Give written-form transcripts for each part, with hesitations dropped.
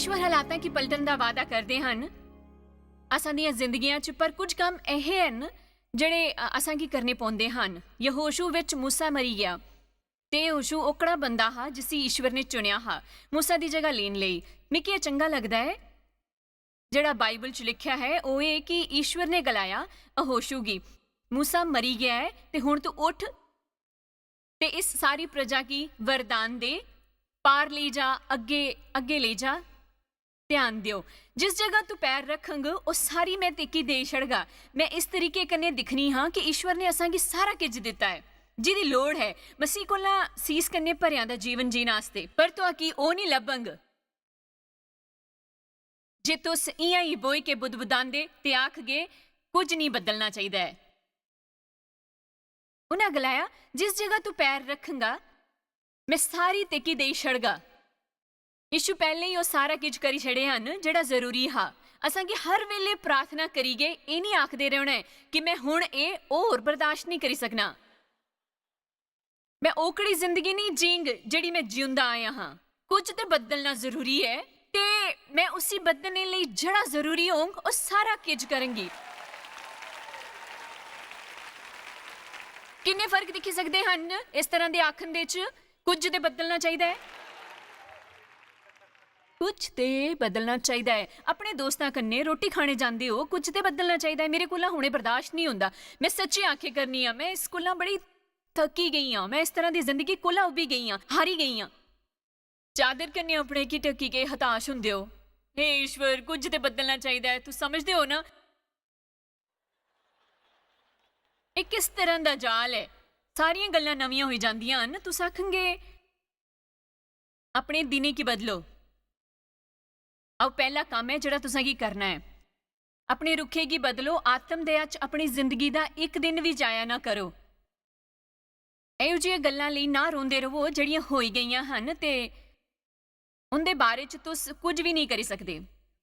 ਈਸ਼ਵਰ ਹਾਲਾਤਾਂ ਕੀ ਪਲਟਣ ਦਾ ਵਾਅਦਾ ਕਰਦੇ ਹਨ ਅਸਾਂ ਦੀਆਂ ਜ਼ਿੰਦਗੀਆਂ 'ਚ, ਪਰ ਕੁਝ ਕੰਮ ਇਹ ਹਨ ਜਿਹੜੇ ਅਸਾਂ ਕੀ ਕਰਨੇ ਪਾਉਂਦੇ ਹਨ। ਯਹੋਸ਼ੂ ਵਿੱਚ ਮੂਸਾ ਮਰੀ ਗਿਆ ਤੇ ਯਹੋਸ਼ੂ ਔਕੜਾ ਬੰਦਾ ਹਾ ਜਿਸ ਈਸ਼ਵਰ ਨੇ ਚੁਣਿਆ ਹਾ ਮੂਸਾ ਦੀ ਜਗ੍ਹਾ ਲੈਣ ਲਈ। ਮੈਨੂੰ ਇਹ ਚੰਗਾ ਲੱਗਦਾ ਹੈ ਜਿਹੜਾ ਬਾਈਬਲ 'ਚ ਲਿਖਿਆ ਹੈ ਉਹ ਇਹ ਕਿ ਈਸ਼ਵਰ ਨੇ ਗਲਾਇਆ ਯਹੋਸ਼ੂ ਕੀ ਮੂਸਾ ਮਰੀ ਗਿਆ ਹੈ ਤੇ ਹੁਣ ਤੂੰ ਉੱਠ ਤੇ ਇਸ ਸਾਰੀ ਪ੍ਰਜਾ ਕੀ ਵਰਦਾਨ ਦੇ ਪਾਰ ਲੈ ਜਾ, ਅੱਗੇ ਲੈ ਜਾ। ध्यान दियो जिस जगह तू पैर रखंग वो सारी मैं तेकी दे छड़गा। मैं इस तरीके कन्ने दिखनी हाँ कि ईश्वर ने असां की सारा किज दिता है जिहदी लोड़ है मसीह कोला सीस कन्ने भरिया दा जीवन जीने वास्ते। पर तो की ओ नहीं लभंग जे तुस इयां ही बोई के बुदबुदांदे ते आख गए कुछ नहीं बदलना चाहिए है। उन्हें गलाया जिस जगह तू पैर रखंगा मैं सारी तेकी दे छड़गा। यीशु पहले ही वो सारा कुछ करी छड़े हैं जिहड़ा जरूरी हा। असां की हर वेले प्रार्थना करीगे ये नहीं आखदे रहना है कि मैं हुण ये होर बर्दाश्त नहीं करी सकना, मैं ओकड़ी जिंदगी नहीं जींग जिहड़ी मैं जिउंदा आया हाँ। कुछ तो बदलना जरूरी है ते मैं उसी बदलने लई जिहड़ा जरूरी होंग वो सारा कुछ करूंगी। किन्ने फर्क दिखी सकते हैं इस तरह के आखन दे च कुछ तो बदलना चाहिए है, कुछ तो बदलना चाहिए है। अपने दोस्तों कन्ने रोटी खाने जाते हो कुछ तो बदलना चाहिए है। मेरे कोला हुणे बर्दाश्त नहीं होंदा, मैं सच्ची आखे करनी हाँ, मैं इस कोला बड़ी थकी गई हाँ, मैं इस तरह की जिंदगी कोला उभी गई हाँ, हारी गई हाँ। चादर कन्ने अपने की टकी के हताश हुंदे हो। हे ईश्वर कुछ तो बदलना चाहिए है, तू समझदे हो ना ये किस तरह का जाल है। सारियां गल्लां नवीं होई जांदियां हन। तुस आखंगे अपने दिने की बदलो। आओ पहला काम है जिहड़ा तुसां की करना है अपने रुखे की बदलो। आत्म दया च अपनी जिंदगी का एक दिन भी जाया ना करो। इहो जिहियां गल्लां लई ना रोंदे रहो जिहड़ियां होई गईयां हन ते उनदे बारे च तुस कुछ भी नहीं करी सकदे।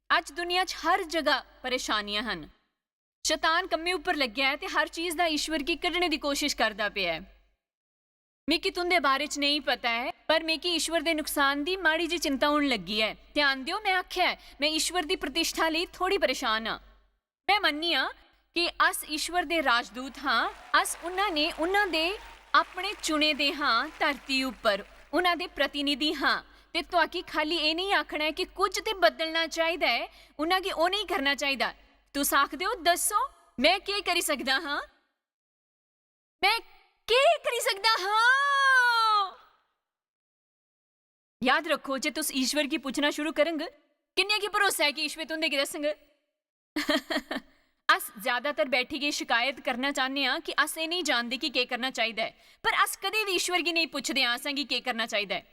अज दुनिया च हर जगह परेशानियां हन, शैतान कम्मे उपर लग्या है ते हर चीज़ दा ईश्वर की कड्ढने दी कोशिश करदा पिया है। मिकी तुंदे बारे च नहीं पता है पर मिकी ईश्वर दे नुकसान दी माड़ी जी चिंता होने लगी है। ध्यान दियो मैं आख्या है मैं ईश्वर दी प्रतिष्ठा लई थोड़ी परेशान हाँ। मैं मन्नी हाँ कि अस ईश्वर दे राजदूत हाँ, अस उन्हां ने उन्हां दे अपने चुने दे हाँ धरती उपर उन्हां दे प्रतिनिधि हाँ। ते तुहाकी खाली ये नहीं आखना है कि कुछ ते बदलना चाहिए है, उन्हां की ओ नहीं करना चाहिए। तुस आखदे हो दसो मैं के करी सकदा हाँ, मैं के करी सकदा हाँ। याद रखो जे तुस ईश्वर की पूछना शुरू करेंगे किन्ने की भरोसा है कि ईश्वर तुंदे की दसंगे। अस ज्यादातर बैठी गई शिकायत करना चाहते हैं कि अस ये नहीं जानते कि के करना चाहिए है, पर अस कदे भी ईश्वर की नहीं पूछते असां की के करना चाहिए है।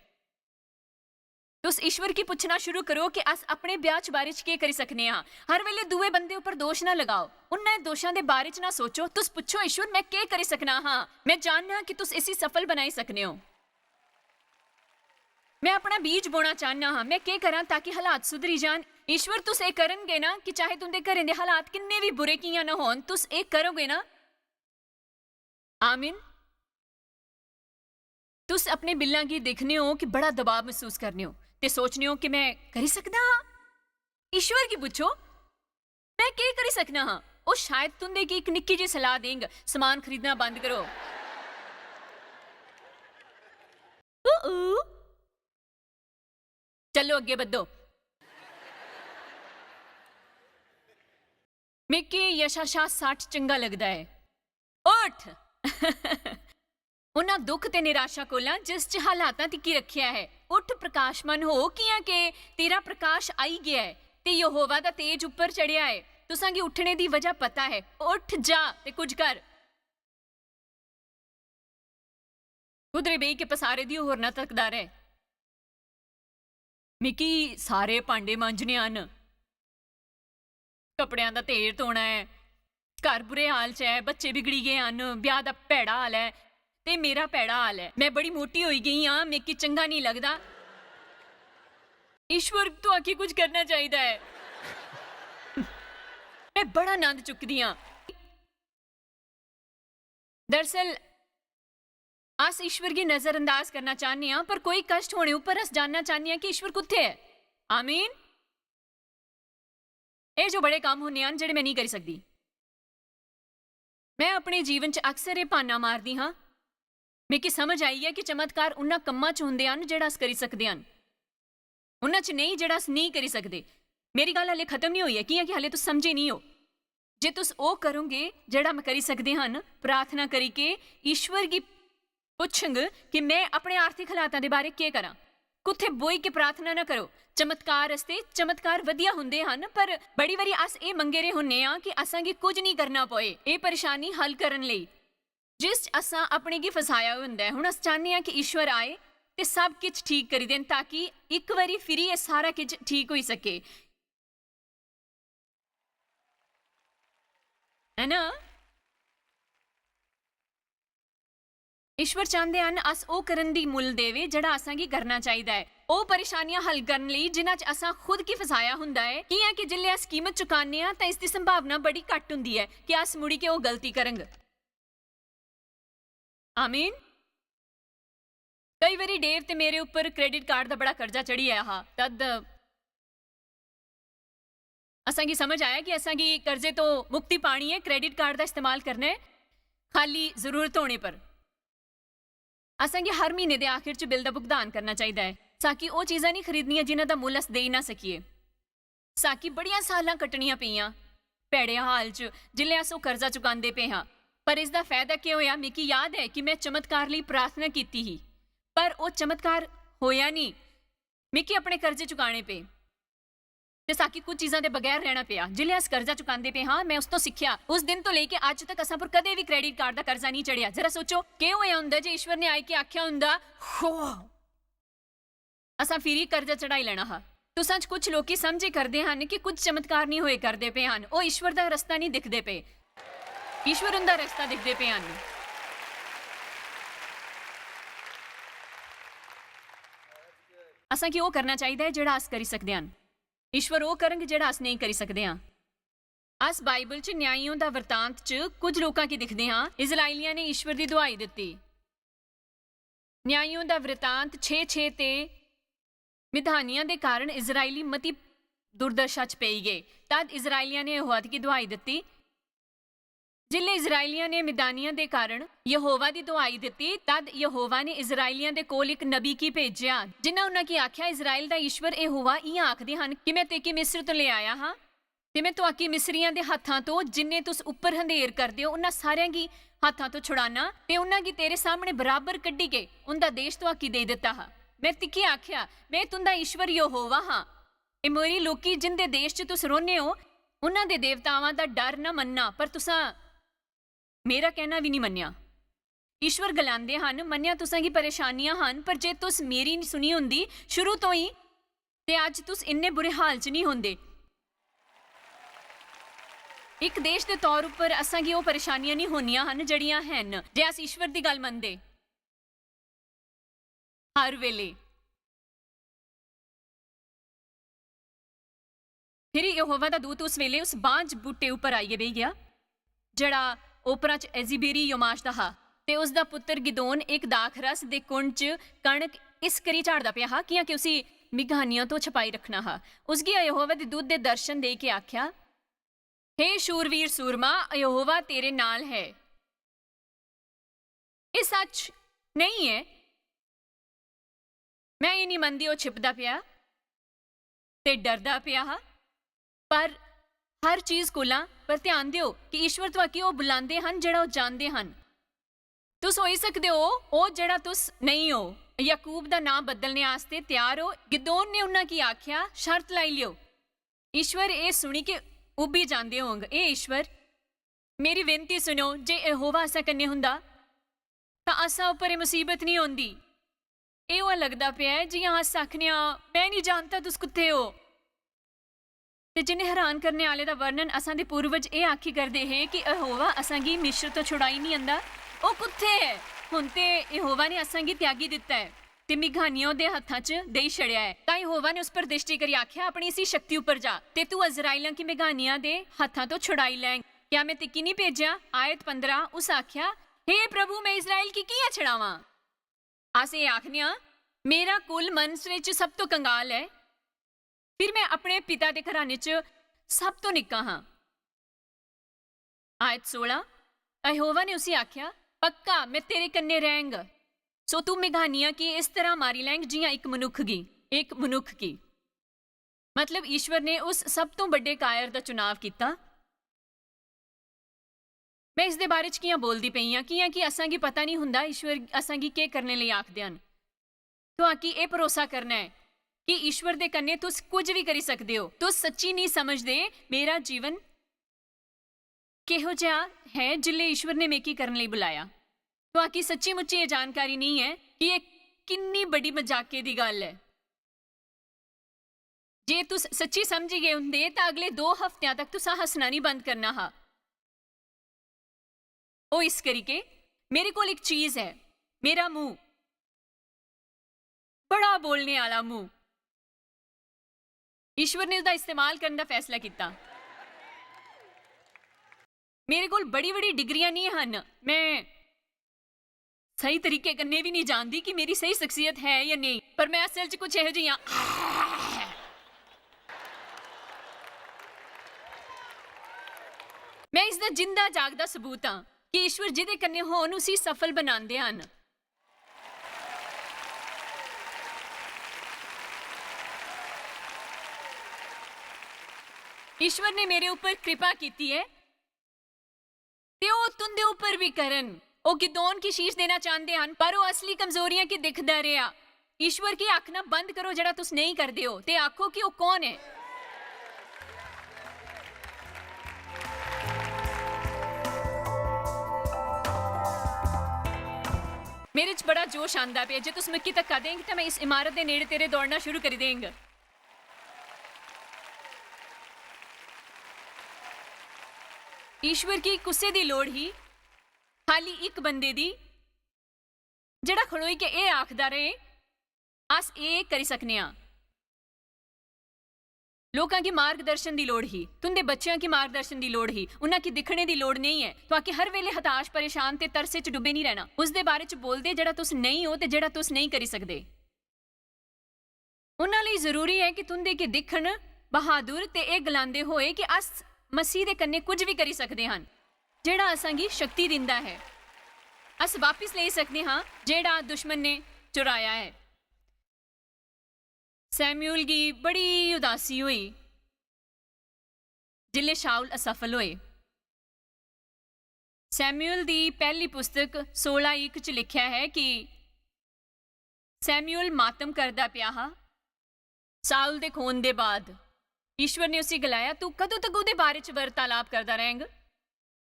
तुस ईश्वर की पूछना शुरू करो कि अस अपने ब्याह च बारे च के करी सकने हाँ। हर वेले दूए बंदे उपर दोष ना लगाओ, उन्हें दोषां दे बारे च ना सोचो। तुस पुछो ईश्वर मैं के करी सकना हाँ, मैं जानना कि तुस इसी सफल बनाई सकने हो। मैं अपना बीज बोना चाहना हाँ, मैं के करा ताकि हालात सुधरी जान। ईश्वर तुस ये करनगे ना कि चाहे तुंदे घरें दे हालात किन्ने भी बुरे कियां ना होन तुस ये करोगे ना। आमीन। तुस अपने बिल्लां की देखने हो कि बड़ा दबाव महसूस करने हो ते सोचने हो कि मैं करी सकदा हाँ। ईश्वर की पूछो मैं के करी सकना हाँ, वो शायद तुंदे की एक निक्की जी सलाह देंगे सामान खरीदना बंद करो। चलो अगे बढ़ो। मिकी यशाशा 60 चंगा लगता है। उठ उन्हां दुख ते निराशा कोला जिस च हालातां तिकी रखिया है उठ प्रकाशमान हो किया के तेरा प्रकाश आई गया है ते यहोवा दा तेज उपर चढ़िया है। तुसां की उठने दी वजह पता है। उठ जा ते कुछ कर। कुदरे बेई के पसारे दी होर ना तकदा रहे। मिकी सारे भांडे मांजने हन, कपड़ियां दा ढेर धोना है, घर बुरे हाल च है, बच्चे बिगड़ी गए हन, ब्याह दा भैड़ा हाल है ते मेरा भैड़ा हाल है। मैं बड़ी मोटी होई गई हाँ, मिकी चंगा नहीं लगदा। ईश्वर तो आके कुछ करना चाहिए है। मैं बड़ा आनंद चुकदी हाँ। दरअसल अस ईश्वर की नजरअंदाज करना चाहते हैं पर कोई कष्ट होने ऊपर अस जानना चाहते हैं कि ईश्वर कुत्थे है। आमीन। ਇਹ ਜੋ ਬੜੇ ਕੰਮ ਹੁੰਦੇ ਹਨ ਜਿਹੜੇ ਮੈਂ ਨਹੀਂ ਕਰ ਸਕਦੀ। ਮੈਂ ਆਪਣੇ ਜੀਵਨ 'ਚ ਅਕਸਰ ਇਹ ਭਾਨਾ ਮਾਰਦੀ ਹਾਂ। ਮੈਨੂੰ ਸਮਝ ਆਈ ਹੈ ਕਿ ਚਮਤਕਾਰ ਉਹਨਾਂ ਕੰਮਾਂ 'ਚ ਹੁੰਦੇ ਹਨ ਜਿਹੜਾ ਅਸ ਕਰੀ ਸਕਦੇ ਹਨ, ਉਹਨਾਂ 'ਚ ਨਹੀਂ ਜਿਹੜਾ ਅਸ ਨਹੀਂ ਕਰੀ ਸਕਦੇ। ਮੇਰੀ ਗੱਲ ਹਾਲੇ ਖਤਮ ਨਹੀਂ ਹੋਈ ਹੈ, ਕਿ ਹਾਲੇ ਤੁਸੀਂ ਸਮਝੇ ਨਹੀਂ ਹੋ। ਜੇ ਤੁਸੀਂ ਉਹ ਕਰੋਗੇ ਜਿਹੜਾ ਮੈਂ ਕਰੀ ਸਕਦੇ ਹਨ, ਪ੍ਰਾਰਥਨਾ ਕਰੀ ਕੇ ਈਸ਼ਵਰ ਕੀ ਪੁੱਛਾਂਗੇ ਕਿ ਮੈਂ ਆਪਣੇ ਆਰਥਿਕ ਹਾਲਾਤਾਂ ਦੇ ਬਾਰੇ ਕੀ ਕਰਾਂ। ਕੁੱਥੇ ਬੋਈ ਕੇ ਪ੍ਰਾਰਥਨਾ ਨਾ ਕਰੋ। ਚਮਤਕਾਰ ਰਸਤੇ ਚਮਤਕਾਰ ਵਧੀਆ ਹੁੰਦੇ ਹਨ, ਪਰ ਬੜੀ ਵਾਰੀ ਅਸ ਇਹ ਮੰਗੇ ਰਹੇ ਹੁੰਨੇ ਆ ਕਿ ਅਸਾਂਗੇ ਕੁਝ ਨਹੀਂ ਕਰਨਾ ਪਏ ਇਹ ਪਰੇਸ਼ਾਨੀ ਹੱਲ ਕਰਨ ਲਈ, ਜਿਸ ਅਸਾਂ ਆਪਣੇ ਕੀ ਫਸਾਇਆ ਹੁੰਦਾ ਹੈ। ਹੁਣ ਅਸ ਚਾਹੁੰਦੇ ਹਾਂ ਕਿ ਈਸ਼ਵਰ ਆਏ ਤੇ ਸਭ ਕੁਝ ਠੀਕ ਕਰੀ ਦੇਣ, ਤਾਂ ਕਿ ਇੱਕ ਵਾਰੀ ਫਿਰ ਇਹ ਸਾਰਾ ਕੁਝ ਠੀਕ ਹੋਈ ਸਕੇ, ਹੈ ਨਾ। ਈਸ਼ਵਰ ਚਾਹੁੰਦੇ ਹਨ ਅਸ ਉਹ ਕਰਨ ਦੀ ਮੁੱਲ ਦੇਵੇ ਜਿਹੜਾ ਅਸਾਂ ਕੀ ਕਰਨਾ ਚਾਹੀਦਾ ਹੈ, ਉਹ ਪਰੇਸ਼ਾਨੀਆਂ ਹੱਲ ਕਰਨ ਲਈ ਜਿਨ੍ਹਾਂ 'ਚ ਅਸਾਂ ਖੁਦ ਕੀ ਫਸਾਇਆ ਹੁੰਦਾ ਹੈ। ਕੀ ਹੈ ਕਿ ਜਿੱਲੇ ਅਸ ਕੀਮਤ ਚੁਕਾਉਂਦੇ ਹਾਂ ਤਾਂ ਇਸ ਦੀ ਸੰਭਾਵਨਾ ਬੜੀ ਘੱਟ ਹੁੰਦੀ ਹੈ ਕਿ ਅਸ ਮੁੜੀ ਕੇ ਉਹ ਗਲਤੀ ਕਰਾਂਗੇ। ਆਮੀਨ। ਕਈ ਵਾਰੀ ਡੇਵ ਤੇ ਮੇਰੇ ਉੱਪਰ ਕ੍ਰੈਡਿਟ ਕਾਰਡ ਦਾ ਬੜਾ ਕਰਜ਼ਾ ਚੜੀ ਆਇਆ ਤਦ असा की समझ आया कि असा की कर्जे तो मुक्ति पानी है, क्रेडिट कार्ड का इस्तेमाल करना है खाली जरूरत होने पर। असा की हर महीने के आखिर च बिल का भुगतान करना चाहिए ताकि वो चीज़ां नहीं खरीदनियां जिन्हां दा मुल अस दे ना सकीए। साकी बड़ियां सालां कटनियां पईयां भैड़े हाल च जिल्ले अस वो कर्जा चुकांदे पे हाँ, पर इसका फायदा क्या होया। मिकी याद है कि मैं चमत्कार लई प्रार्थना कीती ही, पर वो चमत्कार होया नहीं। मिकी अपने कर्जे चुकाने पे ते साकी कुछ चीज़ों के बगैर रहना पिया। जिले अस कर्जा चुकाते पे हाँ, मैं उस तो सीखिया। उस दिन तो लेके अज तक असां पर कदे भी क्रेडिट कार्ड का कर्जा नहीं चढ़िया। जरा सोचो कि होया हुंदा जे ईश्वर ने आए के आख्या हुंदा असां फिर ही कर्जा चढ़ाई लेना हा। तो सच कुछ लोग समझे करते हैं कि कुछ चमत्कार नहीं होए करते पे हैं, वो ईश्वर का रस्ता नहीं दिखते पे, ईश्वर उनका रस्ता दिखते पे हैं। असां की वो करना चाहिए जिहड़ा अस करी सकते हैं। ईश्वर वो करेंगे जिहड़ा अस नहीं करी सकते हाँ। अस बाइबल च न्यायियों का वरतांत च कुछ लोगों की दिखते हाँ इजराइलियां ने ईश्वर की दुआई दी। न्यायियों का वरतांत 6:6 ते मिधानियां दे कारण इजराइली मती दुर्दशा च पई गए। तद इजराइलियां ने यहोवा की दुआई दी। जिले इजराइलियां ने मिदानियां दे कारण यहोवा की दुआई दी, तद यहोवा ने इजराइलियां दे कोल एक नबी की भेजिया जिन्हें उन्हें की आख्या इजराइल का ईश्वर यहोवा इं आखदे हन कि मैं तेकी मिस्र तो ले आया हाँ ते मैं तुआकी मिस्रियां दे हत्थां तो जिन्ने तुस उपर हंधेर करदे हो उन्हां सारियां गी हत्थां तो छुड़ाना ते उन्हां गी तेरे सामने बराबर कड्डी के उनका देश तुआकी दे दिता हा। मैं तिकी आख्या मैं तुंदा ईश्वर यहोवा हाँ। ए मेरी लोकी जिंदे देश च तुस रोहने हो उन्हां दे देवतावां दा डर ना मन्ना, पर तुसां मेरा कहना भी नहीं मन्निया। ईश्वर गलांदे हन मन्निया तुसां की परेशानियां हन, पर जे तुस मेरी नहीं सुनी हुंदी शुरू तो ही ते अज तुस इन्ने बुरे हाल च नहीं होंदे। एक देश के तौर पर असां की वो परेशानियां नहीं होनियां हन जड़ियां हन जे अस ईश्वर की गल मनदे हर वेले। फिर यहोवा दा दूत उस वेले उस बांझ बूटे उपर आइए बेही गया जड़ा ओपरा च एजीबेरी योमाश दा हा ते उसदा पुत्र गिदोन एक दाख रस दे कुंड च कणक इस करी झाड़दा पिया हा कि उसी मिघानियां तो छपाई रखना हा। उसगी यहोवा दे दूत दे दर्शन दे के आख्या हे शूरवीर सूरमा यहोवा तेरे नाल है। ये सच नहीं है, मैं ये नहीं मनदी वो छिपदा पिया ते डरदा पिया हा, पर हर चीज कोला पर ध्यान दियो कि ईश्वर तुआकी वो बुलांदे हन जेड़ा वो जानदे हन। तुस होई सकदे हो ओ जेड़ा तुस नहीं हो। याकूब दा नाम बदलने आस्ते तैयार हो। गिदोन ने उन्हां की आख्या शर्त लाई लियो। ईश्वर ये सुनी के उब्बी जांदे होंगे ए ईश्वर मेरी विनती सुनो, जे यहोवा असा कन्ने हुंदा तां असा उपर ये मुसीबत नहीं होंदी। एहो लगदा पिया है जियां अस आखने मैं नहीं जानता तुस कुत्थे हो। ते जिन्हें हैरान करने वाले दा वर्णन असां दे पूर्वज ये आखी करदे है कि यहोवा असां गी मिस्र तो छुड़ाई नहीं आंदा, ओ कुत्थे है। हुण ते यहोवा ने असां गी त्यागी दिता है ते मिघानियों दे हत्थां च देई छड़िया है। तां यहोवा ने उस पर दृष्टि करी आख्या अपनी इसी शक्ति उपर जा ते तू इजराइलां की मिघानियां दे हत्थां तो छुड़ाई लैं। क्या मैं तिकी नहीं भेजा। आयत 15 उस आख्या हे प्रभु मैं इजराइल की कियां छड़ावां। अस ये आखने मेरा कुल मनसरे च सब तो कंगाल है। फिर मैं अपने पिता के घराने च ਸਭ ਤੋਂ ਨਿੱਕਾ ਹਾਂ। ਆਇਤ 16 ਯਹੋਵਾ ਨੇ ਉਸੇ ਆਖਿਆ, ਪੱਕਾ ਮੈਂ ਤੇਰੇ ਕੰਨੇ ਰਹਿੰਗਾ, ਸੋ ਤੂੰ ਮੇਘਾਨੀਆਂ ਕੀ ਇਸ ਤਰ੍ਹਾਂ ਮਾਰੀ ਲੈਂਗ ਜਿਹਾਂ ਇੱਕ ਮਨੁੱਖ ਕੀ। ਮਤਲਬ ਈਸ਼ਵਰ ਨੇ ਉਸ ਸਭ ਤੋਂ ਵੱਡੇ ਕਾਇਰ ਦਾ ਚੁਣਾਵ ਕੀਤਾ। ਮੈਂ ਇਸ ਦੇ ਬਾਰੇ 'ਚ ਕਿਆਂ ਬੋਲਦੀ ਪਈ ਹਾਂ ਕਿ ਅਸਾਂ ਕੀ ਪਤਾ ਨਹੀਂ ਹੁੰਦਾ ਈਸ਼ਵਰ ਅਸਾਂ ਕੀ ਕੀ ਕਰਨੇ ਲਈ ਆਖਦੇ ਹਨ। ਤੁਹਾਕੀ ਇਹ ਭਰੋਸਾ ਕਰਨਾ ਹੈ ਕਿ ਈਸ਼ਵਰ ਦੇ ਕੰਨੇ ਤੁਸ ਕੁਝ ਵੀ ਕਰੀ ਸਕਦੇ ਹੋ। ਤੁਸ ਸੱਚੀ ਨਹੀਂ ਸਮਝਦੇ ਮੇਰਾ ਜੀਵਨ ਕਿਹੋ ਜਿਹਾ ਹੈ ਜਿਲੇ ਈਸ਼ਵਰ ਨੇ ਮੇਕੀ ਕਰਨ ਲਈ ਬੁਲਾਇਆ। ਤੁਹਾਕੀ ਸੱਚੀ ਮੁੱਚੀ ਇਹ ਜਾਣਕਾਰੀ ਨਹੀਂ ਹੈ ਕਿ ਇਹ ਕਿੰਨੀ ਬੜੀ ਮਜ਼ਾਕੇ ਦੀ ਗੱਲ ਹੈ। ਜੇ ਤੁਸ ਸੱਚੀ ਸਮਝੀ ਗਏ ਹੁੰਦੇ ਤਾਂ ਅਗਲੇ 2 ਹਫ਼ਤਿਆਂ ਤੱਕ ਤੁਸਾਂ ਹੱਸਣਾ ਨਹੀਂ ਬੰਦ ਕਰਨਾ ਹਾਂ। ਉਹ ਇਸ ਕਰਕੇ ਮੇਰੇ ਕੋਲ ਇੱਕ ਚੀਜ਼ ਹੈ, ਮੇਰਾ ਮੂੰਹ, ਬੜਾ ਬੋਲਣੇ ਵਾਲਾ ਮੂੰਹ। ਈਸ਼ਵਰ ਨੇ ਉਸਦਾ ਇਸਤੇਮਾਲ ਕਰਨ ਦਾ ਫੈਸਲਾ ਕੀਤਾ। ਮੇਰੇ ਕੋਲ ਬੜੀ ਡਿਗਰੀਆਂ ਨਹੀਂ ਹਨ, ਮੈਂ ਸਹੀ ਤਰੀਕੇ ਕੰਨੇ ਵੀ ਨਹੀਂ ਜਾਣਦੀ ਕਿ ਮੇਰੀ ਸਹੀ ਸ਼ਖਸੀਅਤ ਹੈ ਜਾਂ ਨਹੀਂ, ਪਰ ਮੈਂ ਅਸਲ 'ਚ ਕੁਝ ਇਹੋ ਜਿਹੀ ਹਾਂ। ਮੈਂ ਇਸ ਦਾ ਜਿੰਦਾ ਜਾਗਦਾ ਸਬੂਤ ਹਾਂ ਕਿ ਈਸ਼ਵਰ ਜਿਹਦੇ ਕੰਨੇ ਹੋਣ ਉਸੇ ਸਫਲ ਬਣਾਉਂਦੇ ਹਨ। ਈਸ਼ਵਰ ਨੇ ਮੇਰੇ ਉੱਪਰ ਕਿਰਪਾ ਕੀਤੀ ਹੈ ਤੇ ਉਹ ਤੁੰਦੇ ਉੱਪਰ ਵੀ ਕਰਨ। ਉਹ ਗਿਦੋਨ ਕੀ ਸ਼ੀਸ਼ ਦੇਣਾ ਚਾਹੁੰਦੇ ਹਨ, ਪਰ ਉਹ ਅਸਲੀ ਕਮਜ਼ੋਰੀਆਂ ਕੀ ਦਿਖਦਾ ਰਿਹਾ। ਈਸ਼ਵਰ ਕੀ ਆਖਣਾ ਬੰਦ ਕਰੋ ਜਿਹੜਾ ਤੁਸ ਨਹੀਂ ਕਰਦੇ ਹੋ ਤੇ ਆਖੋ ਕਿ ਉਹ ਕੌਣ ਹੈ। ਮੇਰੇ 'ਚ ਬੜਾ ਜੋਸ਼ ਆਂਦਾ ਪਿਆ। ਜੇ ਤੁਸ ਮਿੱਕੀ ਧੱਕਾ ਦੇਂਗੇ ਤਾਂ ਮੈਂ ਇਸ ਇਮਾਰਤ ਦੇ ਨੇੜੇ ਤੇਰੇ ਦੌੜਨਾ ਸ਼ੁਰੂ ਕਰ ਦੇਂਗਾ। ਈਸ਼ਵਰ ਕੀ ਗੁੱਸੇ ਦੀ ਲੋੜ ਹੀ ਖਾਲੀ ਇੱਕ ਬੰਦੇ ਦੀ ਜਿਹੜਾ ਖੜੋਈ ਕੇ ਇਹ ਆਖਦਾ ਰਹੇ ਅਸ ਇਹ ਕਰੀ ਸਕਨੇ ਆ। ਲੋਕਾਂ ਕੀ ਮਾਰਗਦਰਸ਼ਨ ਦੀ ਲੋੜ ਹੀ, ਤੁੰਦੇ ਬੱਚਿਆਂ ਕੀ ਮਾਰਗਦਰਸ਼ਨ ਦੀ ਲੋੜ ਹੀ, ਉਹਨਾਂ ਕੀ ਦਿਖਣੇ ਦੀ ਲੋੜ ਨਹੀਂ ਹੈ। ਤਾਂ ਕਿ ਹਰ ਵੇਲੇ ਹਤਾਸ਼, ਪਰੇਸ਼ਾਨ ਤੇ ਤਰਸੇ 'ਚ ਡੁੱਬੇ ਨਹੀਂ ਰਹਿਣਾ। ਉਸ ਦੇ ਬਾਰੇ 'ਚ ਬੋਲਦੇ ਜਿਹੜਾ ਤੁਸ ਨਹੀਂ ਹੋ ਤੇ ਜਿਹੜਾ ਤੁਸ ਨਹੀਂ ਕਰੀ ਸਕਦੇ। ਉਹਨਾਂ ਲਈ ਜ਼ਰੂਰੀ ਹੈ ਕਿ ਤੁੰਦੇ ਕੀ ਦਿਖਣ ਬਹਾਦੁਰ ਤੇ ਇਹ ਗਲਾਉਂਦੇ ਹੋਏ ਕਿ ਅਸ ਮਸੀਹ ਦੇ ਕੰਨੇ ਕੁਝ ਵੀ ਕਰੀ ਸਕਦੇ ਹਨ ਜਿਹੜਾ ਅਸਾਂਗੀ ਸ਼ਕਤੀ ਦਿੰਦਾ ਹੈ। ਅਸ ਵਾਪਿਸ ਲੈ ਸਕਦੇ ਹਾਂ ਜਿਹੜਾ ਦੁਸ਼ਮਣ ਨੇ ਚੁਰਾਇਆ ਹੈ। ਸੈਮੂਅਲ ਦੀ ਬੜੀ ਉਦਾਸੀ ਹੋਈ ਜਿਲੇ ਸ਼ਾਉਲ ਅਸਫਲ ਹੋਏ। ਸੈਮੂਅਲ ਦੀ ਪਹਿਲੀ ਪੁਸਤਕ 16:1 'ਚ ਲਿਖਿਆ ਹੈ ਕਿ ਸੈਮੂਅਲ ਮਾਤਮ ਕਰਦਾ ਪਿਆ ਹਾਂ ਸਾਉਲ ਦੇ ਖੋਨ ਦੇ ਬਾਅਦ। ਈਸ਼ਵਰ ਨੇ ਉਸੇ ਗਲਾਇਆ, ਤੂੰ ਕਦੋਂ ਤੱਕ ਉਹਦੇ ਬਾਰੇ 'ਚ ਵਰਤਾਲਾਪ ਕਰਦਾ ਰਹੇਂਗਾ?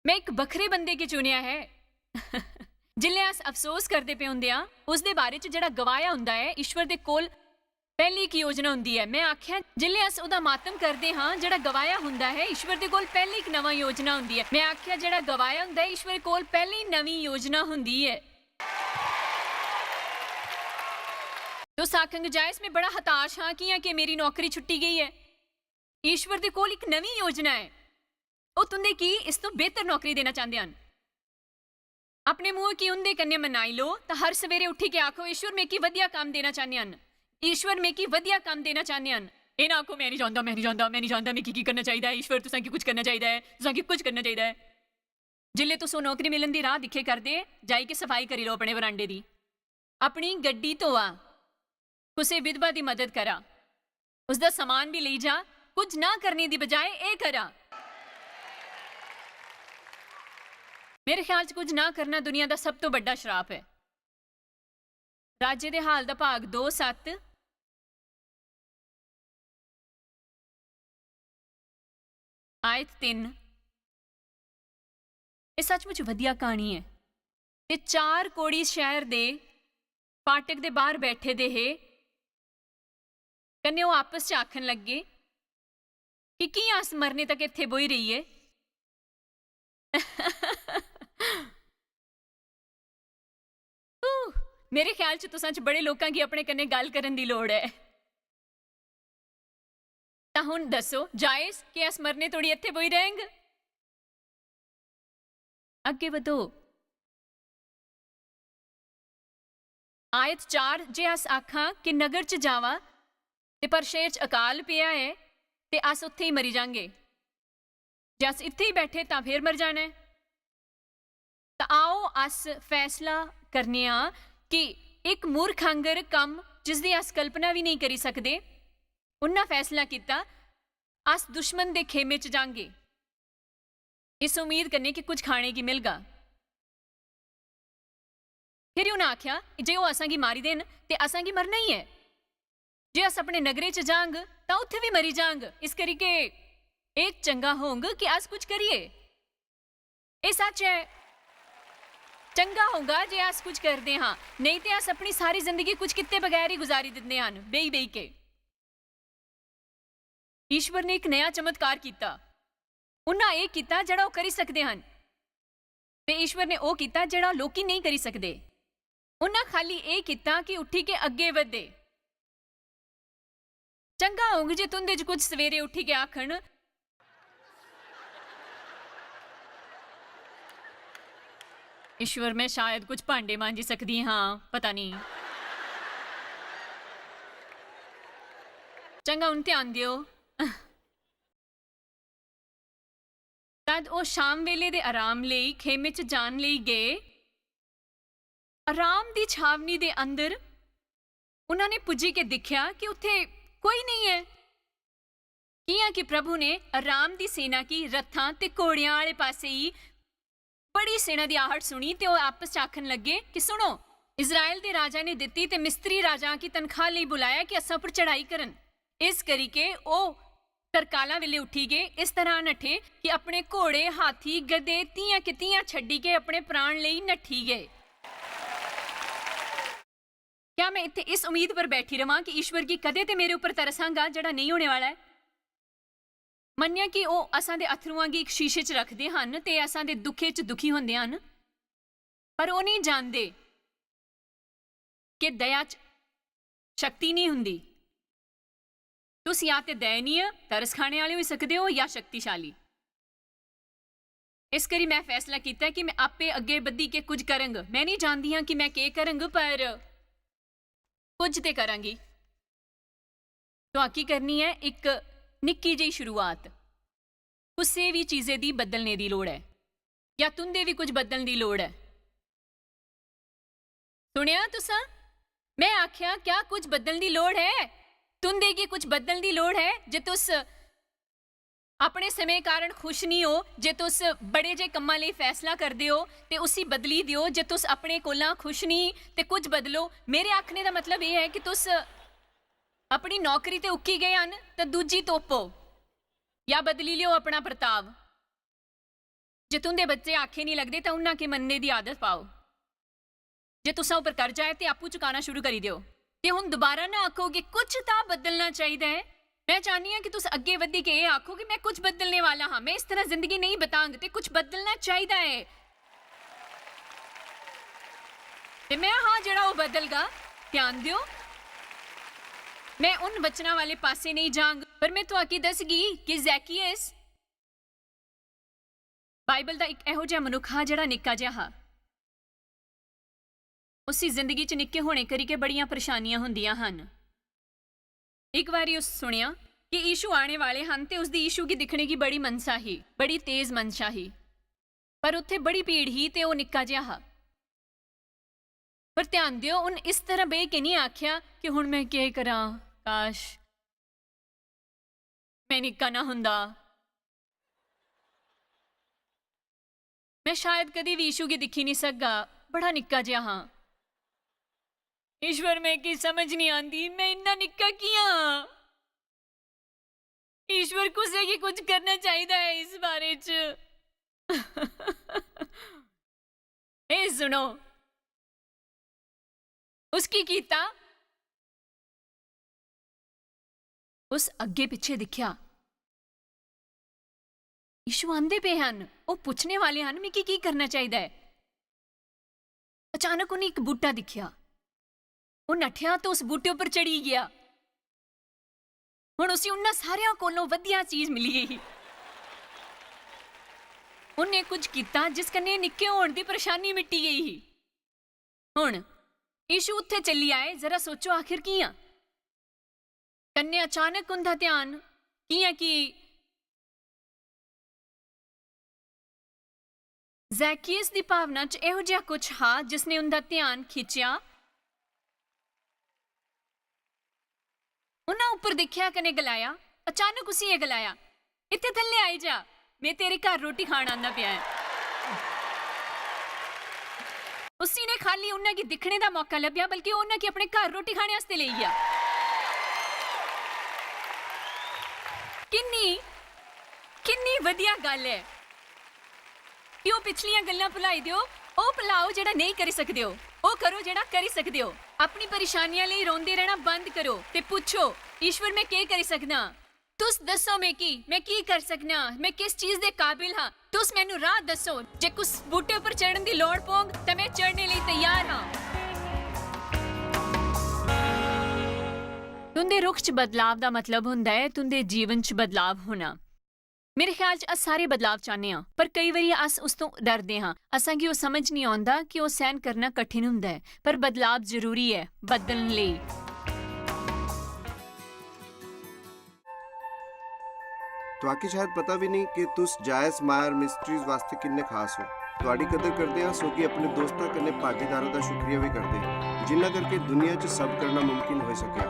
ਮੈਂ ਇੱਕ ਵੱਖਰੇ ਬੰਦੇ ਕੀ ਚੁਣਿਆ ਹੈ। ਜਿਲੇ ਅਸ ਅਫਸੋਸ ਕਰਦੇ ਪਏ ਹੁੰਦੇ ਆ ਉਸ ਦੇ ਬਾਰੇ 'ਚ ਜਿਹੜਾ ਗਵਾਇਆ ਹੁੰਦਾ ਹੈ। ਈਸ਼ਵਰ ਦੇ ਕੋਲ ਪਹਿਲੀ ਇੱਕ ਯੋਜਨਾ ਹੁੰਦੀ ਹੈ। ਮੈਂ ਆਖਿਆ ਜਿਲੇ ਅਸ ਉਹਦਾ ਮਾਤਮ ਕਰਦੇ ਹਾਂ ਜਿਹੜਾ ਗਵਾਇਆ ਹੁੰਦਾ ਹੈ, ਈਸ਼ਵਰ ਦੇ ਕੋਲ ਪਹਿਲੀ ਇੱਕ ਨਵਾਂ ਯੋਜਨਾ ਹੁੰਦੀ ਹੈ। ਮੈਂ ਆਖਿਆ ਜਿਹੜਾ ਗਵਾਇਆ ਹੁੰਦਾ ਹੈ ਈਸ਼ਵਰ ਕੋਲ ਪਹਿਲੀ ਨਵੀਂ ਯੋਜਨਾ ਹੁੰਦੀ ਹੈ। ਤੋ ਸਾਖੰਗ ਜਾਇਸ ਮੈਂ ਬੜਾ ਹਤਾਸ਼ ਹਾਂ ਕਿ ਮੇਰੀ ਨੌਕਰੀ ਛੁੱਟੀ ਗਈ ਹੈ। ਈਸ਼ਵਰ ਦੇ ਕੋਲ ਇੱਕ ਨਵੀਂ ਯੋਜਨਾ ਹੈ। ਉਹ ਤੁੰਦੇ ਕੀ ਇਸ ਤੋਂ ਬਿਹਤਰ ਨੌਕਰੀ ਦੇਣਾ ਚਾਹੁੰਦੇ ਹਨ। ਆਪਣੇ ਮੂੰਹ ਕੀ ਉਹਦੇ ਕੰਨੇ ਮਨਾਈ ਲੋ ਤਾਂ ਹਰ ਸਵੇਰੇ ਉੱਠੀ ਕੇ ਆਖੋ ਈਸ਼ਵਰ ਮੈਂ ਕੀ ਵਧੀਆ ਕੰਮ ਦੇਣਾ ਚਾਹੁੰਦੇ ਹਨ। ਈਸ਼ਵਰ ਮੈਂ ਕੀ ਵਧੀਆ ਕੰਮ ਦੇਣਾ ਚਾਹੁੰਦੇ ਹਨ। ਇਹ ਨਾ ਆਖੋ ਮੈਂ ਨਹੀਂ ਜਾਣਦਾ ਮੈਂ ਕੀ ਕਰਨਾ ਚਾਹੀਦਾ ਹੈ। ਈਸ਼ਵਰ ਤੁਸਾਂ ਕੀ ਕੁਝ ਕਰਨਾ ਚਾਹੀਦਾ ਹੈ, ਤੁਸਾਂ ਕੀ ਕੁਝ ਕਰਨਾ ਚਾਹੀਦਾ ਹੈ। ਜਿਲੇ ਤੁਸੋਂ ਨੌਕਰੀ ਮਿਲਣ ਦੀ ਰਾਹ ਦਿਖੇ ਕਰਦੇ ਜਾਈ ਕੇ ਸਫਾਈ ਕਰੀ ਲਓ ਆਪਣੇ ਵਰਾਂਡੇ ਦੀ, ਆਪਣੀ ਗੱਡੀ ਧੋਆ, ਕਿਸੇ ਵਿਧਵਾ ਦੀ ਮਦਦ ਕਰਾ, ਉਸਦਾ ਸਮਾਨ ਵੀ ਲਈ ਜਾ। ਕੁਝ ਨਾ ਕਰਨੇ ਦੀ ਬਜਾਏ ਇਹ ਕਰਾ। ਮੇਰੇ ਖਿਆਲ 'ਚ ਕੁਝ ਨਾ ਕਰਨਾ ਦੁਨੀਆ ਦਾ ਸਭ ਤੋਂ ਵੱਡਾ ਸ਼ਰਾਪ ਹੈ। ਰਾਜੇ ਦੇ ਹਾਲ ਦਾ ਭਾਗ 2:7 ਆਇਤ 3। ਇਹ ਸੱਚਮੁੱਚ ਵਧੀਆ ਕਹਾਣੀ ਹੈ। ਤੇ 4 ਕੋੜੀ ਸ਼ਹਿਰ ਦੇ ਫਾਟਕ ਦੇ ਬਾਹਰ ਬੈਠੇ ਦੇ ਹੈ ਕੰਨੇ ਉਹ ਆਪਸ 'ਚ ਆਖਣ ਲੱਗੇ ਕਿ ਕੀ ਆਸ ਮਰਨੇ ਤੱਕ ਇੱਥੇ ਬੋਈ ਰਹੀ ਹੈ। ਮੇਰੇ ਖਿਆਲ 'ਚ ਤੁਸਾਂ 'ਚ ਬੜੇ ਲੋਕਾਂ ਕੀ ਆਪਣੇ ਕੰਨੇ ਗੱਲ ਕਰਨ ਦੀ ਲੋੜ ਹੈ। ਤਾਂ ਹੁਣ ਦੱਸੋ ਜਾਇਜ਼ ਕਿ ਅਸ ਮਰਨੇ ਥੋੜੀ ਇੱਥੇ ਬੋਈ ਰਹੇਂਗੇ? ਅੱਗੇ ਵਧੋ। ਆਇਤ 4 ਜੇ ਅਸ ਆਖਾਂ ਕਿ ਨਗਰ 'ਚ ਜਾਵਾਂ ਤੇ ਪਰ ਸ਼ਹਿਰ 'ਚ ਅਕਾਲ ਪਿਆ ਹੈ ਤੇ ਅਸ ਉੱਥੇ ਹੀ ਮਰੀ ਜਾਂਗੇ ਜੇ ਅਸ ਇੱਥੇ ਹੀ ਬੈਠੇ ਤਾਂ ਫੇਰ ਮਰ ਜਾਣਾ ਹੈ। ਤਾਂ ਆਓ ਅਸ ਫੈਸਲਾ ਕਰਨੇ ਆ ਕਿ ਇੱਕ ਮੂਰਖ ਅੰਗਰ ਕੰਮ ਜਿਸਦੀ ਅਸ ਕਲਪਨਾ ਵੀ ਨਹੀਂ ਕਰੀ ਸਕਦੇ, ਉਹਨਾਂ ਫੈਸਲਾ ਕੀਤਾ ਅਸ ਦੁਸ਼ਮਣ ਦੇ ਖੇਮੇ 'ਚ ਜਾਵਾਂਗੇ इस उम्मीद करने कि कुछ खाने की मिलगा। फिर उन्हें आख्या जे वो असांगी मारी देन ते असांगी मरना ही है, जे अस अपने नगरे च जांग तां उत्थे भी मरी जांग। इस करके एक चंगा होंग कि अस कुछ करिए। ये सच है, चंगा होगा जे अस कुछ करते हाँ, नहीं तो अस अपनी सारी जिंदगी कुछ किते बगैर ही गुजारी दिंदे हन बेही बेही के। ईश्वर ने एक नया चमत्कार किया। उन्हें यह किया जिहड़ा करी सकते हैं, ते ईश्वर ने वह किया जिहड़ा लोकी नहीं करी सकते। उन्हें खाली यह किया कि उठी के अगे वधे। चंगा होंगे जे तुंदे च कुछ सवेरे उठी के आखण ईश्वर मैं शायद कुछ भांडे मांजी सकती हाँ, पता नहीं। चंगा हुण ध्यान दिओ। तद वो शाम वेले दे आराम लई खेमे च जान लई गए। आराम दी छावनी दे अंदर उन्होंने पुजी के दिखया कि उत्थे कोई नहीं है। किया कि प्रभु ने आराम दी सेना की रथां ते घोड़ियां वाले पासे ही बड़ी सेना दी आहट सुनी ते वो आपस च आखन लगे कि सुनो, इजराइल दे राजा ने दित्ती ते मिस्त्री राजा की तनख्वाह लई बुलाया कि असां पर चढ़ाई करन। इस करिके ओ तरकाला वेले उठी गए, इस तरह नठे कि अपने घोड़े हाथी गधे तियां कितियां छड्डी के अपने प्राण लई नठी गए। क्या मैं इत्थे इस उम्मीद पर बैठी रवां कि ईश्वर की कदे ते मेरे ऊपर तरसांगा जिहड़ा नहीं होने वाला है? मन्निया कि वो असां दे अथरूआं गी एक शीशे च रखदे हन ते असां दे दुखे च दुखी हुंदे हन, पर वो नहीं जानदे कि दया च शक्ति नहीं हुंदी। तुसीं या ते दयनीय तरस खाने वाले हो सकते हो या शक्तिशाली। इस करी मैं फैसला किया कि मैं आपे अगे बधी के कुछ करंग। मैं नहीं जानती हाँ कि मैं के करंग, पर कुछ ते करांगी। तो की करनी है एक निक्की जी शुरुआत। कुसे भी चीज़े दी बदलने दी लोड़ है, या तुंदे भी कुछ बदलने दी लोड़ है। सुनिया तुसा, मैं आख्या क्या कुछ बदलने दी लोड़ है? तुंदे की कुछ बदलने दी लोड़ है? जे तुस अपने समय कारण खुश नहीं हो, जे तुस बड़े जे कम्मां लई फैसला करदे हो ते उसी बदली दिओ। जे तुस अपने कोला खुश नहीं ते कुछ बदलो। मेरे आखने दा मतलब यह है कि तुस अपनी नौकरी ते उक्की गए हन ते दूजी तोपो या बदली लियो अपना प्रताव। जे तुंदे बच्चे आखे नहीं लगदे तां उन्हां के मनने दी आदत पाओ। जे तुसां उपर कर्जा है ते आपू चुकाना शुरू करी दिओ। ते हुण दोबारा ना आखो कि कुछ तां बदलना चाहिए है। मैं चाहनी हाँ कि तुस अगे वधी के ये आखो कि मैं कुछ बदलने वाला हाँ, मैं इस तरह जिंदगी नहीं बतांग ते कुछ बदलना चाहिए है। ते मैं हाँ जिहड़ा वो बदलगा। ध्यान दिओ, मैं उन वचना वाले पासे नहीं जांग, पर मैं तुहाकी दसगी कि ज़ैकियस बाइबल दा एक इहो जिहा मनुख हा जिहड़ा निक्का जिहा हा। उसी जिंदगी च निक्के होने करी के बड़ियां परेशानियां हुंदियां हन। एक बारी उस सुनिया कि यीशु आने वाले हन ते उसदी यीशु की दिखने की बड़ी मनसा ही, बड़ी तेज मनशा ही, पर उत्थे बड़ी भीड़ ही ते वो निक्का जिहा हा। पर ध्यान दिओ, उन इस तरह बह के नहीं आख्या कि हुण मैं क्या करा, काश मैं निक्का ना हुंदा, मैं शायद कदी भी यीशु की दिखी नहीं सकगा, बड़ा निक्का जिहा हां। ईश्वर मैं की समझ नहीं आती, मैं इन्ना निक्का किया। ईश्वर कुसे की कुछ करना चाहिए है इस बारे च। ए सुनो, उसकी कीता उस अगे पिछे दिखिया यीशु आंदे पे हन, वो पूछने वाले हन मिकी की करना चाहिए है। अचानक उन्हें एक बूटा दिखिया, वो नठिया तो उस बूटे उपर चढ़ी गया। हुण उसी उन्हां सारियां कोलों वधिया चीज मिली गई। उन्हें कुछ किया जिस कन्ने निक्के होण दी परेशानी मिटी गई ही। हुण यीशु उत्थे चली आए। जरा सोचो आखिर किया कन्ने अचानक उनका ध्यान किया कि ਜ਼ੈਕੀਅਸ ਦੀ ਭਾਵਨਾ 'ਚ ਇਹੋ ਜਿਹਾ ਕੁਝ ਹਾਂ ਜਿਸ ਨੇ ਉਹਦਾ ਧਿਆਨ ਖਿੱਚਿਆ। ਉਹਨਾਂ ਉੱਪਰ ਦੇਖਿਆ ਕਨੇ ਗਲਾਇਆ। ਅਚਾਨਕ ਉਸੀ ਇਹ ਗਲਾਇਆ, ਇੱਥੇ ਥੱਲੇ ਆਈ ਜਾ, ਮੈਂ ਤੇਰੇ ਘਰ ਰੋਟੀ ਖਾਣ ਆਂਦਾ ਪਿਆ ਹੈ। ਉਸੀ ਨੇ ਖਾਲੀ ਉਹਨਾਂ ਕੀ ਦਿਖਣੇ ਦਾ ਮੌਕਾ ਲੱਭਿਆ, ਬਲਕਿ ਉਹਨਾਂ ਕੀ ਆਪਣੇ ਘਰ ਰੋਟੀ ਖਾਣੇ ਵਾਸਤੇ ਲਈ ਆ। ਕਿੰਨੀ ਵਧੀਆ ਗੱਲ ਹੈ ਕਿ ਉਹ ਪਿਛਲੀਆਂ ਗੱਲਾਂ ਭੁਲਾਈ ਦਿਓ। ਉਹ ਭੁਲਾਓ ਜਿਹੜਾ ਨਹੀਂ ਕਰ ਸਕਦੇ ਹੋ, ਉਹ ਕਰੋ ਜਿਹੜਾ ਕਰ ਸਕਦੇ ਹੋ। ਆਪਣੀ ਪਰੇਸ਼ਾਨੀਆਂ ਲਈ ਰੋਂਦੇ ਰਹਿਣਾ ਬੰਦ ਕਰੋ ਤੇ ਪੁੱਛੋ, ਈਸ਼ਵਰ ਮੈਂ ਕੀ ਕਰ ਸਕਦਾ? ਤੁਸ ਦੱਸੋ ਮੈਂ ਕੀ ਕਰ ਸਕਦਾ? ਮੈਂ ਕਿਸ ਚੀਜ਼ ਦੇ ਕਾਬਿਲ ਹਾਂ? ਤੁਸ ਮੈਨੂੰ ਰਾਹ ਦੱਸੋ। ਜੇ ਕੁਛ ਬੂਟੇ ਉੱਪਰ ਚੜਨ ਦੀ ਲੋੜ ਪਊ ਤਾਂ ਮੈਂ ਚੜਨੇ ਲਈ ਤਿਆਰ ਹਾਂ। ਤੁੰਦੇ ਰੁੱਖ 'ਚ ਬਦਲਾਵ ਦਾ ਮਤਲਬ ਹੁੰਦਾ ਹੈ ਤੁੰਦੇ ਜੀਵਨ 'ਚ ਬਦਲਾਵ ਹੋਣਾ। ਮੇਰੇ ਖਿਆਲ 'ਚ ਅਸ ਸਾਰੇ ਬਦਲਾਵ ਚਾਹੁੰਦੇ ਹਾਂ, ਪਰ ਕਈ ਵਾਰੀ ਅਸ ਉਸ ਤੋਂ ਡਰਦੇ ਹਾਂ। ਅਸਾਂ ਕਿ ਉਹ ਸਮਝ ਨਹੀਂ ਆਉਂਦਾ ਕਿ ਉਹ ਸਹਿਣ ਕਰਨਾ ਕਠਿਨ ਹੁੰਦਾ ਹੈ, ਪਰ ਬਦਲਾਵ ਜ਼ਰੂਰੀ ਹੈ ਬਦਲਣ ਲਈ। ਤੁਹਾਡੀ ਸ਼ਾਇਦ ਪਤਾ ਵੀ ਨਹੀਂ ਕਿ ਤੁਸ ਜਾਇਜ਼ ਮਾਇਰ ਮਿਸਟਰੀਜ਼ ਵਾਸਤੇ ਕਿੰਨੇ ਖਾਸ ਹੋ। ਤੁਹਾਡੀ ਕਦਰ ਕਰਦੇ ਹਾਂ, ਸੋ ਕਿ ਆਪਣੇ ਦੋਸਤਾਂ ਕਨੇ ਭਾਗੀਦਾਰਾਂ ਦਾ ਸ਼ੁਕਰੀਆ ਵੀ ਕਰਦੇ ਹਾਂ, ਜਿਨ੍ਹਾਂ ਕਰਕੇ ਦੁਨੀਆ 'ਚ ਸਭ ਕਰਨਾ ਮੁਮਕਿਨ ਹੋ ਸਕਿਆ।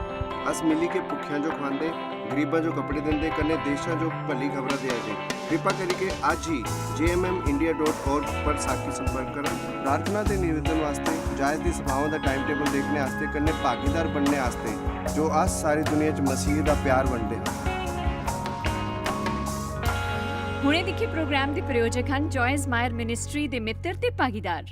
ਅਸ ਮਿਲੀ ਕੇ ਭੁੱਖਿਆਂ ਜੋ ਖਾਂਦੇ, ਗਰੀਬਾਂ ਜੋ ਕੱਪੜੇ ਦਿੰਦੇ, ਕਨੇ ਦੇਸ਼ਾਂ ਜੋ ਭਲੀ ਖਬਰਾਂ ਦੇ ਆਏ। ਕਿਰਪਾ ਕਰਕੇ ਅੱਜ ਹੀ jmmindia.org पर साखी संपर्क करें। प्रार्थना के निवेदन वास्ते, जायज़ दी सभाओं का टाइम टेबल देखने वास्ते, कन्ने भागीदार बनने वास्ते, जो आज सारी दुनिया च मसीह का प्यार बनते हैं। ਹੁਣੇ ਦੇਖੇ ਪ੍ਰੋਗਰਾਮ ਦੇ ਪ੍ਰਾਯੋਜਕ ਹਨ ਜੋਇਸ ਮਾਇਰ ਮਿਨਿਸਟਰੀ ਦੇ ਮਿੱਤਰ ਤੇ ਭਾਗੀਦਾਰ।